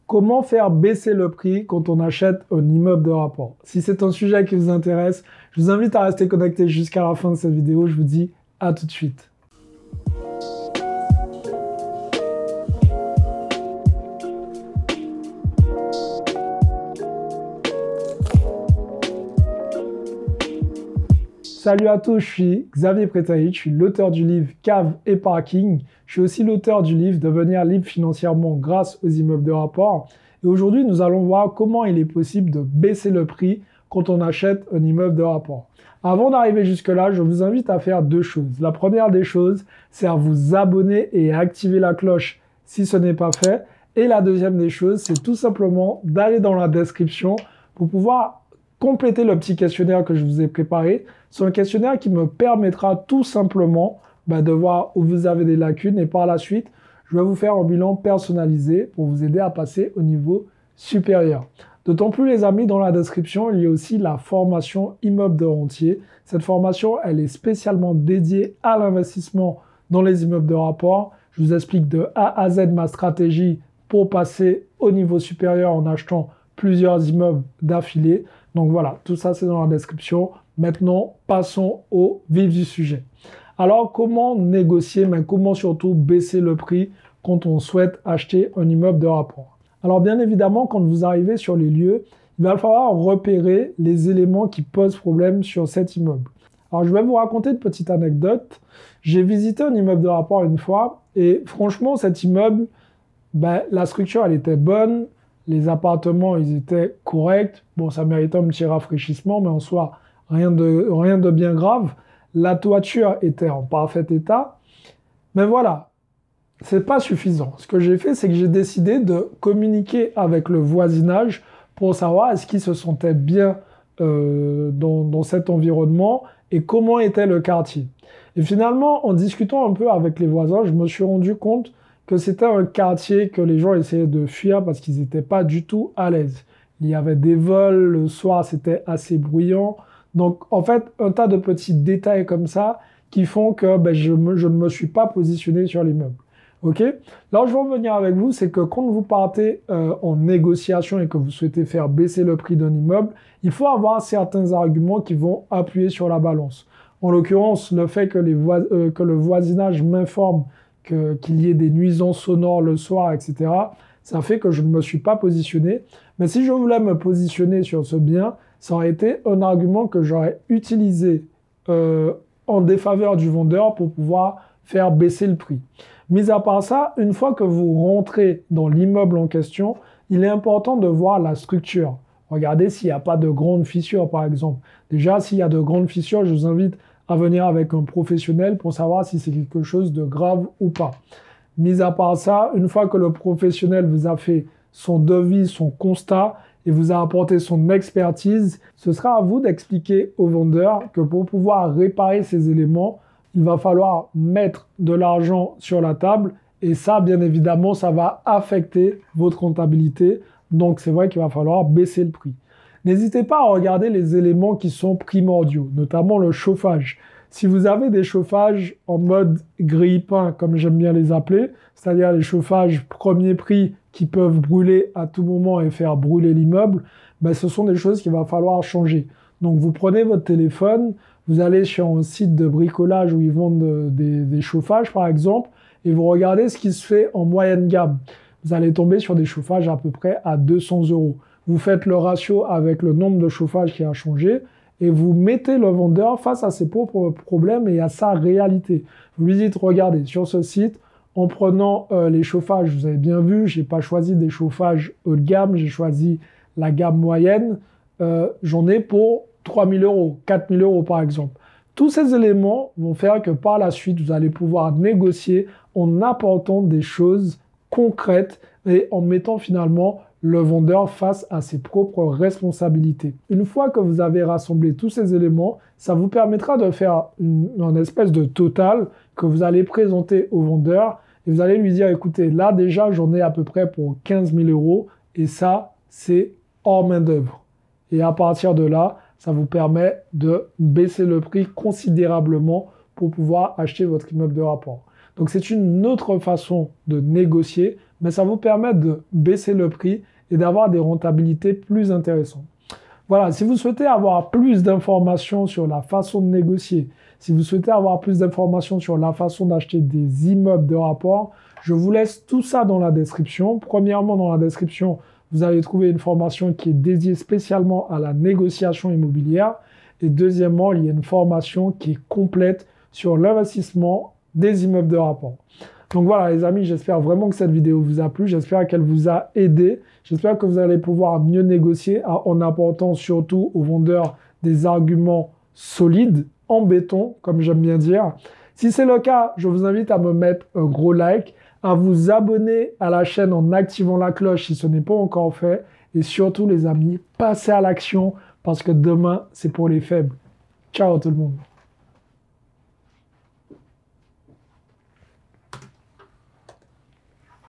Comment faire baisser le prix quand on achète un immeuble de rapport? Si c'est un sujet qui vous intéresse, je vous invite à rester connecté jusqu'à la fin de cette vidéo. Je vous dis à tout de suite. Salut à tous, je suis Xavier Prétaït, je suis l'auteur du livre Cave et Parking. Je suis aussi l'auteur du livre Devenir libre financièrement grâce aux immeubles de rapport. Et aujourd'hui, nous allons voir comment il est possible de baisser le prix quand on achète un immeuble de rapport. Avant d'arriver jusque-là, je vous invite à faire deux choses. La première des choses, c'est à vous abonner et à activer la cloche si ce n'est pas fait. Et la deuxième des choses, c'est tout simplement d'aller dans la description pour pouvoir compléter le petit questionnaire que je vous ai préparé. C'est un questionnaire qui me permettra tout simplement de voir où vous avez des lacunes et par la suite, je vais vous faire un bilan personnalisé pour vous aider à passer au niveau supérieur. D'autant plus les amis, dans la description, il y a aussi la formation immeuble de rentier. Cette formation, elle est spécialement dédiée à l'investissement dans les immeubles de rapport. Je vous explique de A à Z ma stratégie pour passer au niveau supérieur en achetant plusieurs immeubles d'affilée. Donc voilà, tout ça c'est dans la description. Maintenant, passons au vif du sujet. Alors, comment négocier, mais comment surtout baisser le prix quand on souhaite acheter un immeuble de rapport? Alors bien évidemment, quand vous arrivez sur les lieux, il va falloir repérer les éléments qui posent problème sur cet immeuble. Alors je vais vous raconter une petite anecdote. J'ai visité un immeuble de rapport une fois et franchement, cet immeuble, la structure elle était bonne. Les appartements, ils étaient corrects. Bon, ça méritait un petit rafraîchissement, mais en soi, rien de bien grave. La toiture était en parfait état. Mais voilà, c'est pas suffisant. Ce que j'ai fait, c'est que j'ai décidé de communiquer avec le voisinage pour savoir est-ce qu'ils se sentaient bien dans cet environnement et comment était le quartier. Et finalement, en discutant un peu avec les voisins, je me suis rendu compte que c'était un quartier que les gens essayaient de fuir parce qu'ils n'étaient pas du tout à l'aise. Il y avait des vols, le soir c'était assez bruyant. Donc en fait, un tas de petits détails comme ça qui font que je ne me suis pas positionné sur l'immeuble. Ok? Là où je veux en venir avec vous, c'est que quand vous partez en négociation et que vous souhaitez faire baisser le prix d'un immeuble, il faut avoir certains arguments qui vont appuyer sur la balance. En l'occurrence, le fait que le voisinage m'informe qu'il y ait des nuisances sonores le soir, etc. Ça fait que je ne me suis pas positionné. Mais si je voulais me positionner sur ce bien, ça aurait été un argument que j'aurais utilisé en défaveur du vendeur pour pouvoir faire baisser le prix. Mis à part ça, une fois que vous rentrez dans l'immeuble en question, il est important de voir la structure. Regardez s'il n'y a pas de grandes fissures, par exemple. Déjà, s'il y a de grandes fissures, je vous invite à venir avec un professionnel pour savoir si c'est quelque chose de grave ou pas. Mis à part ça, une fois que le professionnel vous a fait son devis, son constat et vous a apporté son expertise, ce sera à vous d'expliquer au vendeur que pour pouvoir réparer ces éléments, il va falloir mettre de l'argent sur la table et ça, bien évidemment, ça va affecter votre rentabilité. Donc, c'est vrai qu'il va falloir baisser le prix. N'hésitez pas à regarder les éléments qui sont primordiaux, notamment le chauffage. Si vous avez des chauffages en mode grille-pain, comme j'aime bien les appeler, c'est-à-dire les chauffages premier prix qui peuvent brûler à tout moment et faire brûler l'immeuble, ce sont des choses qu'il va falloir changer. Donc vous prenez votre téléphone, vous allez sur un site de bricolage où ils vendent des chauffages par exemple, et vous regardez ce qui se fait en moyenne gamme. Vous allez tomber sur des chauffages à peu près à 200 €. Vous faites le ratio avec le nombre de chauffages qui a changé et vous mettez le vendeur face à ses propres problèmes et à sa réalité. Vous lui dites, regardez, sur ce site, en prenant les chauffages, vous avez bien vu, je n'ai pas choisi des chauffages haut de gamme, j'ai choisi la gamme moyenne. J'en ai pour 3 000 €, 4 000 € par exemple. Tous ces éléments vont faire que par la suite, vous allez pouvoir négocier en apportant des choses concrètes et en mettant finalement le vendeur face à ses propres responsabilités. Une fois que vous avez rassemblé tous ces éléments, ça vous permettra de faire une espèce de total que vous allez présenter au vendeur et vous allez lui dire, écoutez, là déjà, j'en ai à peu près pour 15 000 € et ça, c'est hors main d'œuvre. Et à partir de là, ça vous permet de baisser le prix considérablement pour pouvoir acheter votre immeuble de rapport. Donc c'est une autre façon de négocier, mais ça vous permet de baisser le prix et d'avoir des rentabilités plus intéressantes. Voilà, si vous souhaitez avoir plus d'informations sur la façon de négocier, si vous souhaitez avoir plus d'informations sur la façon d'acheter des immeubles de rapport, je vous laisse tout ça dans la description. Premièrement, dans la description, vous allez trouver une formation qui est dédiée spécialement à la négociation immobilière. Et deuxièmement, il y a une formation qui est complète sur l'investissement des immeubles de rapport. Donc voilà les amis, j'espère vraiment que cette vidéo vous a plu, j'espère qu'elle vous a aidé, j'espère que vous allez pouvoir mieux négocier en apportant surtout aux vendeurs des arguments solides, en béton, comme j'aime bien dire. Si c'est le cas, je vous invite à me mettre un gros like, à vous abonner à la chaîne en activant la cloche si ce n'est pas encore fait. Et surtout les amis, passez à l'action parce que demain, c'est pour les faibles. Ciao tout le monde.